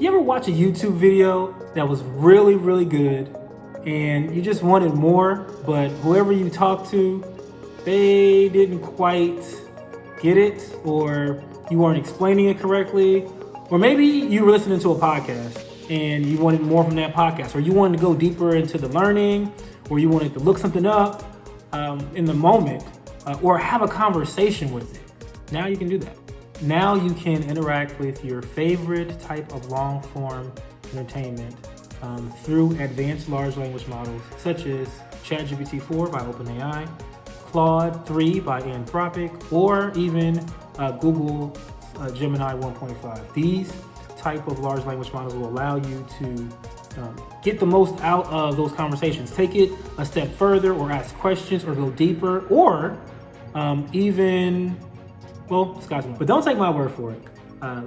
You ever watch a YouTube video that was really, really good and you just wanted more, but whoever you talked to, they didn't quite get it, or you weren't explaining it correctly, or maybe you were listening to a podcast and you wanted more from that podcast, or you wanted to go deeper into the learning, or you wanted to look something up in the moment, or have a conversation with it. Now you can do that. Now you can interact with your favorite type of long form entertainment through advanced large language models such as ChatGPT 4 by OpenAI, Claude 3 by Anthropic, or even Google Gemini 1.5. These type of large language models will allow you to get the most out of those conversations. Take it a step further, or ask questions, or go deeper, or well, sky's the limit. But don't take my word for it.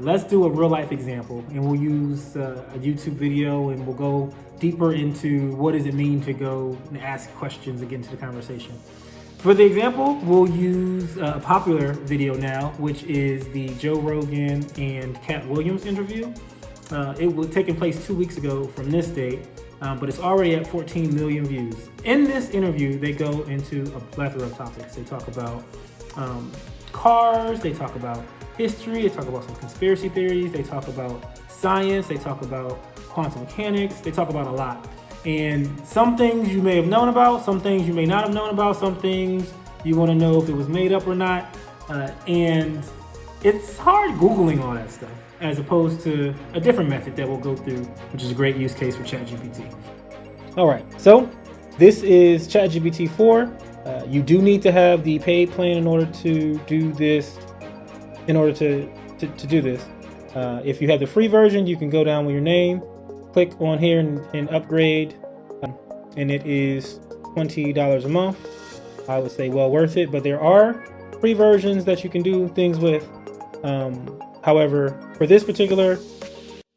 Let's do a real life example, and we'll use a YouTube video, and we'll go deeper into what does it mean to go and ask questions and get into the conversation. For the example, we'll use a popular video now, which is the Joe Rogan and Katt Williams interview. It was taking place 2 weeks ago from this date, but it's already at 14 million views. In this interview, they go into a plethora of topics. They talk about cars, they talk about history, they talk about some conspiracy theories, they talk about science, they talk about quantum mechanics, they talk about a lot. And some things you may have known about, some things you may not have known about, some things you want to know if it was made up or not. And it's hard Googling all that stuff, as opposed to a different method that we'll go through, which is a great use case for ChatGPT. All right, so this is ChatGPT 4. You do need to have the paid plan in order to do this. If you have the free version, you can go down with your name, click on here and upgrade, and it is $20 a month. I would say well worth it, but there are free versions that you can do things with. However, for this particular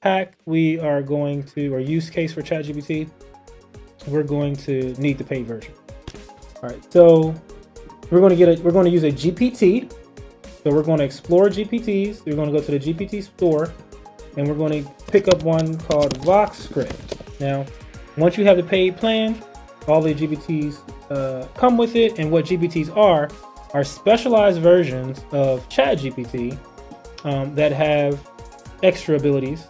hack, or use case for ChatGPT, we're going to need the paid version. All right, so we're going to use a GPT. So we're going to explore GPTs. We're going to go to the GPT store, and we're going to pick up one called VoxScript. Now, once you have the paid plan, all the GPTs come with it, and what GPTs are specialized versions of ChatGPT that have extra abilities.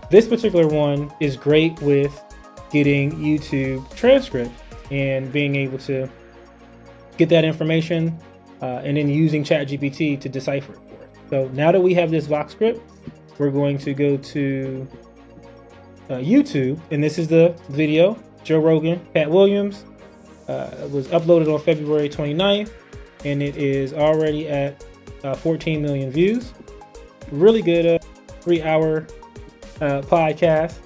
This particular one is great with getting YouTube transcript and being able to get that information and then using ChatGPT to decipher it for us. So now that we have this VoxScript, we're going to go to YouTube, and this is the video, Joe Rogan Katt Williams. It was uploaded on February 29th, and it is already at 14 million views. Really good 3-hour podcast,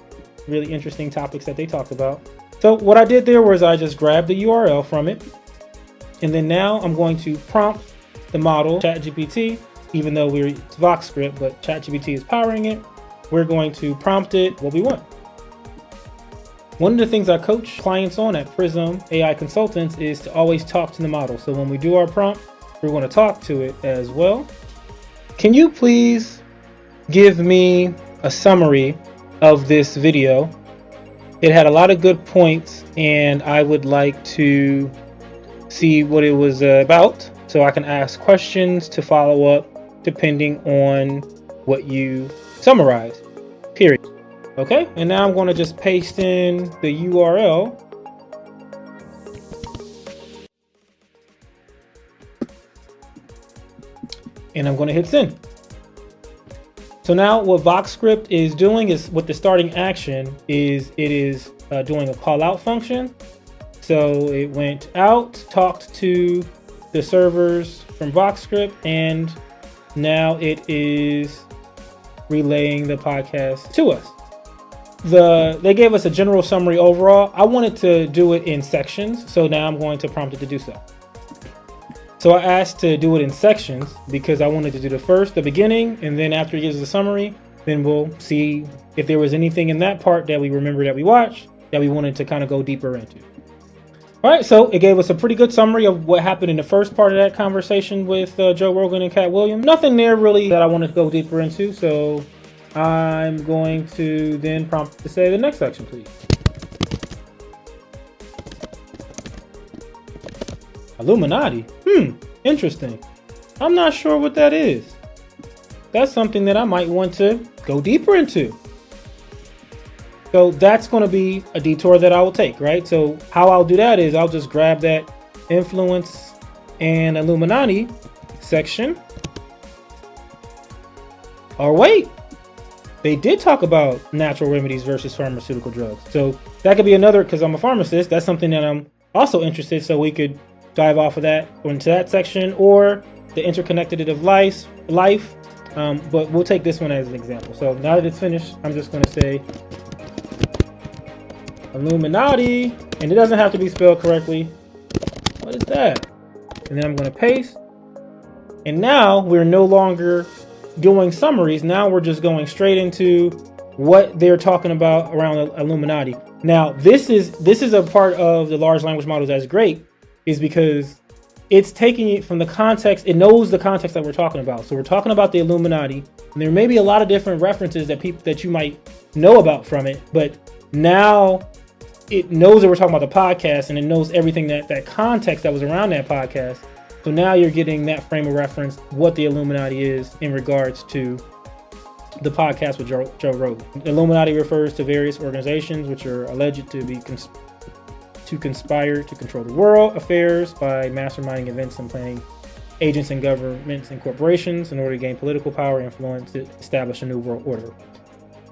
really interesting topics that they talked about. So what I did there was I just grabbed the URL from it, and then now I'm going to prompt the model, ChatGPT, even though it's VoxScript, but ChatGPT is powering it. We're going to prompt it what we want. One of the things I coach clients on at Prism AI Consultants is to always talk to the model. So when we do our prompt, we're going to talk to it as well. Can you please give me a summary of this video? It had a lot of good points, and I would like to see what it was about, so I can ask questions to follow up depending on what you summarize, period. Okay, and now I'm going to just paste in the URL. And I'm going to hit send. So now what VoxScript is doing is, with the starting action, is it is doing a call out function. So it went out, talked to the servers from VoxScript, and now it is relaying the podcast to us. They gave us a general summary overall. I wanted to do it in sections, so now I'm going to prompt it to do so. So I asked to do it in sections because I wanted to do the beginning, and then after it gives the summary, then we'll see if there was anything in that part that we remember that we watched that we wanted to kind of go deeper into. All right, so it gave us a pretty good summary of what happened in the first part of that conversation with Joe Rogan and Katt Williams. Nothing there really that I wanted to go deeper into, so I'm going to then prompt to say the next section, please. Illuminati. Interesting. I'm not sure what that is. That's something that I might want to go deeper into. So that's going to be a detour that I will take, right? So how I'll do that is I'll just grab that influence and Illuminati section. Or wait, they did talk about natural remedies versus pharmaceutical drugs. So that could be another, because I'm a pharmacist, that's something that I'm also interested. So we could dive off of that into that section, or the interconnected of life. But we'll take this one as an example. So now that it's finished, I'm just going to say Illuminati, and it doesn't have to be spelled correctly. What is that? And then I'm going to paste. And now we're no longer doing summaries. Now we're just going straight into what they're talking about around Illuminati. Now, this is a part of the large language models that's great, is because it's taking it from the context. It knows the context that we're talking about. So we're talking about the Illuminati, and there may be a lot of different references that you might know about from it, but now it knows that we're talking about the podcast, and it knows everything that context that was around that podcast. So now you're getting that frame of reference, what the Illuminati is in regards to the podcast with Joe Rogan. Illuminati refers to various organizations which are alleged to be to conspire to control the world affairs by masterminding events and planning agents in governments and corporations in order to gain political power and influence to establish a new world order.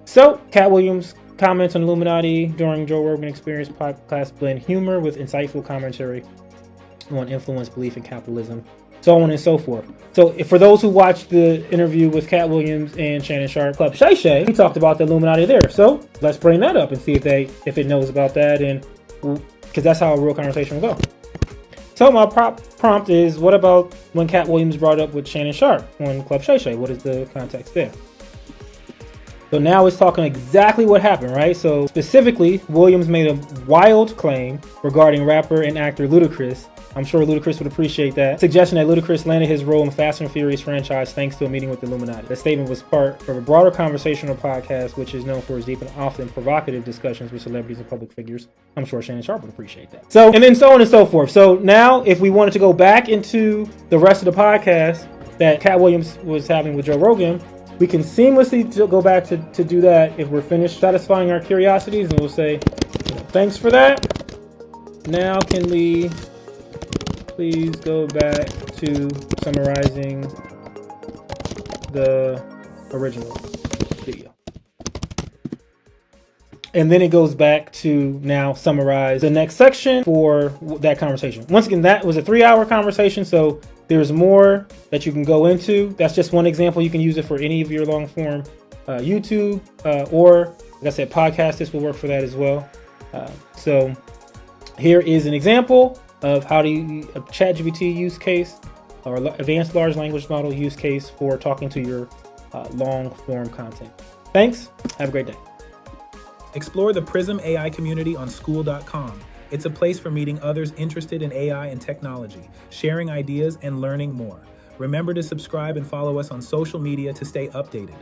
So, Katt Williams comments on Illuminati during Joe Rogan Experience podcast blend humor with insightful commentary on influence, belief, and capitalism, so on and so forth. So for those who watched the interview with Katt Williams and Shannon Sharp, Club Shay Shay, we talked about the Illuminati there. So let's bring that up and see if it knows about that, and because that's how a real conversation will go. So my prompt is, what about when Katt Williams brought up with Shannon Sharp on Club Shay Shay? What is the context there? So now it's talking exactly what happened, right? So specifically, Williams made a wild claim regarding rapper and actor Ludacris. I'm sure Ludacris would appreciate that. Suggestion that Ludacris landed his role in the Fast and Furious franchise thanks to a meeting with the Illuminati. The statement was part of a broader conversational podcast, which is known for its deep and often provocative discussions with celebrities and public figures. I'm sure Shannon Sharp would appreciate that. So, and then so on and so forth. So now, if we wanted to go back into the rest of the podcast that Katt Williams was having with Joe Rogan, we can seamlessly go back to do that if we're finished satisfying our curiosities, and we'll say, thanks for that. Now can we please go back to summarizing the original video? And then it goes back to now summarize the next section for that conversation. Once again, that was a 3-hour conversation, so there's more that you can go into. That's just one example. You can use it for any of your long form YouTube or, like I said, podcast. This will work for that as well. So here is an example of how to a ChatGPT use case or advanced large language model use case for talking to your long form content. Thanks. Have a great day. Explore the Prism AI community on school.com. It's a place for meeting others interested in AI and technology, sharing ideas and learning more. Remember to subscribe and follow us on social media to stay updated.